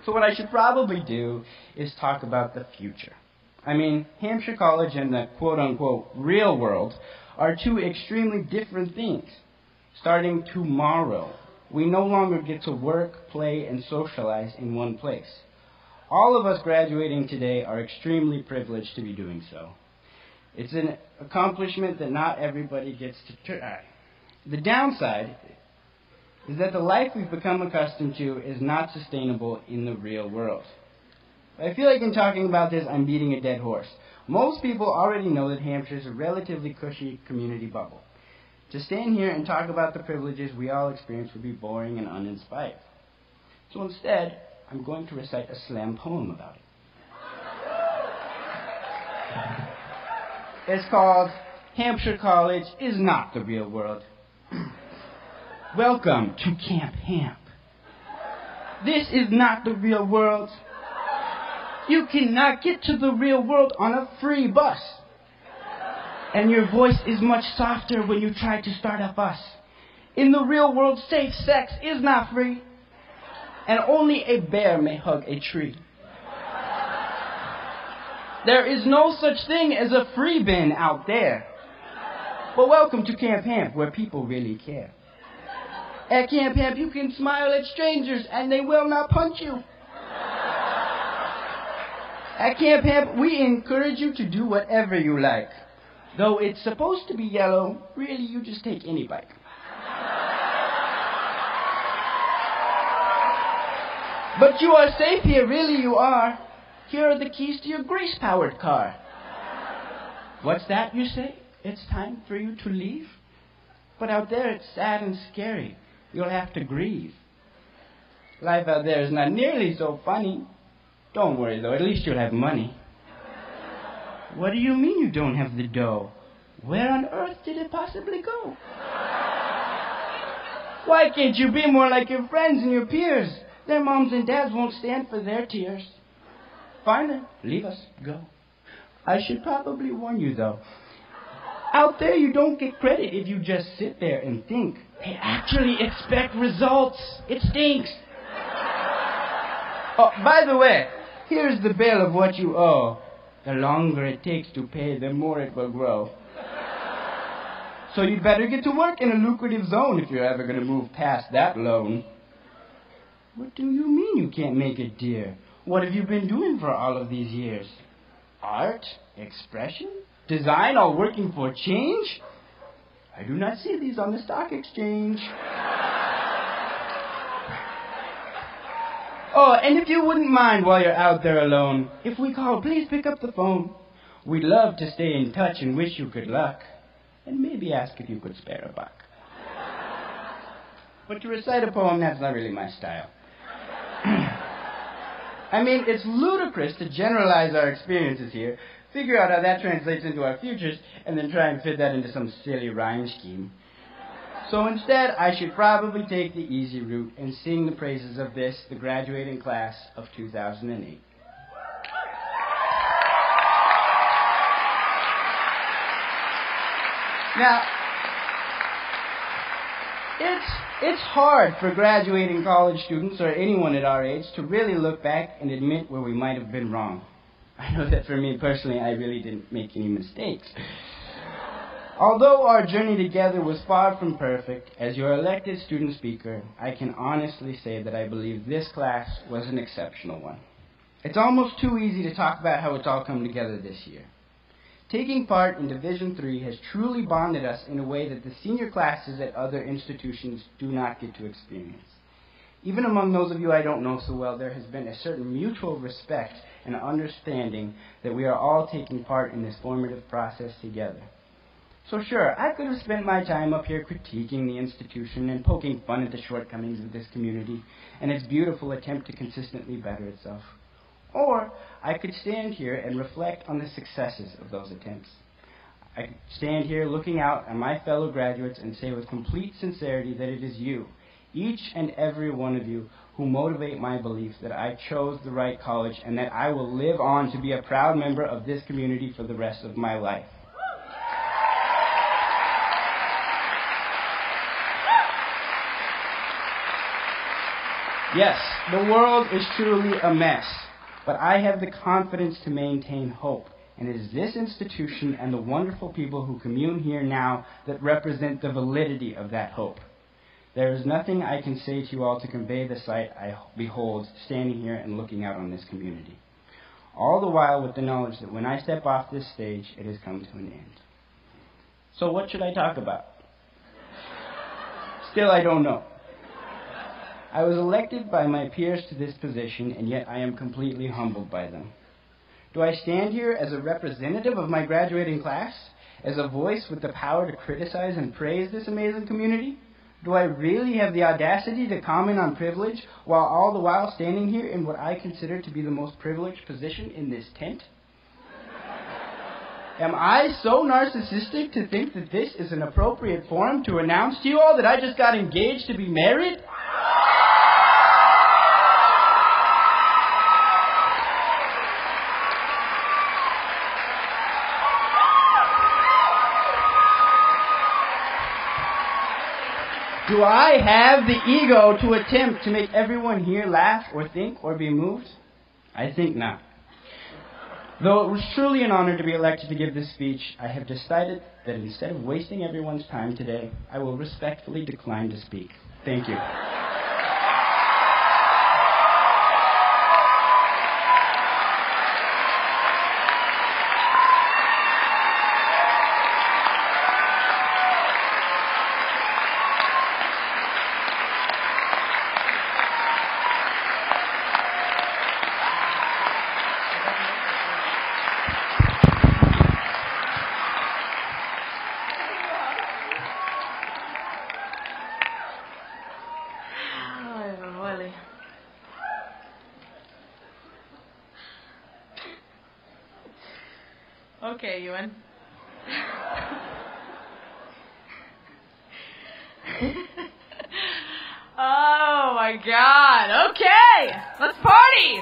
So what I should probably do is talk about the future. I mean, Hampshire College and the quote-unquote real world are two extremely different things. Starting tomorrow, we no longer get to work, play, and socialize in one place. All of us graduating today are extremely privileged to be doing so. It's an accomplishment that not everybody gets to try. The downside is that the life we've become accustomed to is not sustainable in the real world. I feel like in talking about this, I'm beating a dead horse. Most people already know that Hampshire is a relatively cushy community bubble. To stand here and talk about the privileges we all experience would be boring and uninspired. So instead, I'm going to recite a slam poem about it. It's called Hampshire College is Not the Real World. Welcome to Camp Hamp. This is not the real world. You cannot get to the real world on a free bus. And your voice is much softer when you try to start a fuss. In the real world, safe sex is not free. And only a bear may hug a tree. There is no such thing as a free bin out there. But welcome to Camp Hamp, where people really care. At Camp Hamp, you can smile at strangers and they will not punch you. At Camp Hamp, we encourage you to do whatever you like. Though it's supposed to be yellow, really you just take any bike. But you are safe here, really you are. Here are the keys to your grace-powered car. What's that, you say? It's time for you to leave? But out there it's sad and scary. You'll have to grieve. Life out there is not nearly so funny. Don't worry, though. At least you'll have money. What do you mean you don't have the dough? Where on earth did it possibly go? Why can't you be more like your friends and your peers? Their moms and dads won't stand for their tears. Fine then, leave us, go. I should probably warn you, though. Out there you don't get credit if you just sit there and think. They actually expect results. It stinks. Oh, by the way, here's the bill of what you owe. The longer it takes to pay, the more it will grow. So you'd better get to work in a lucrative zone if you're ever going to move past that loan. What do you mean you can't make it, dear? What have you been doing for all of these years? Art? Expression? Design, all working for change? I do not see these on the stock exchange. Oh, and if you wouldn't mind while you're out there alone, if we call, please pick up the phone. We'd love to stay in touch and wish you good luck. And maybe ask if you could spare a buck. But to recite a poem, that's not really my style. I mean, it's ludicrous to generalize our experiences here, figure out how that translates into our futures, and then try and fit that into some silly rhyme scheme. So instead, I should probably take the easy route and sing the praises of this, the graduating class of 2008. Now, it's hard for graduating college students or anyone at our age to really look back and admit where we might have been wrong. I know that for me personally, I really didn't make any mistakes. Although our journey together was far from perfect, as your elected student speaker, I can honestly say that I believe this class was an exceptional one. It's almost too easy to talk about how it's all come together this year. Taking part in Division 3 has truly bonded us in a way that the senior classes at other institutions do not get to experience. Even among those of you I don't know so well, there has been a certain mutual respect and understanding that we are all taking part in this formative process together. So sure, I could have spent my time up here critiquing the institution and poking fun at the shortcomings of this community and its beautiful attempt to consistently better itself. Or I could stand here and reflect on the successes of those attempts. I could stand here looking out at my fellow graduates and say with complete sincerity that it is you, each and every one of you, who motivate my belief that I chose the right college and that I will live on to be a proud member of this community for the rest of my life. Yes, the world is truly a mess, but I have the confidence to maintain hope. And it is this institution and the wonderful people who commune here now that represent the validity of that hope. There is nothing I can say to you all to convey the sight I behold standing here and looking out on this community. All the while with the knowledge that when I step off this stage, it has come to an end. So what should I talk about? Still, I don't know. I was elected by my peers to this position, and yet I am completely humbled by them. Do I stand here as a representative of my graduating class? As a voice with the power to criticize and praise this amazing community? Do I really have the audacity to comment on privilege while all the while standing here in what I consider to be the most privileged position in this tent? Am I so narcissistic to think that this is an appropriate forum to announce to you all that I just got engaged to be married? Do I have the ego to attempt to make everyone here laugh or think or be moved? I think not. Though it was truly an honor to be elected to give this speech, I have decided that instead of wasting everyone's time today, I will respectfully decline to speak. Thank you. Okay, Ewen. Oh my God. Okay, let's party.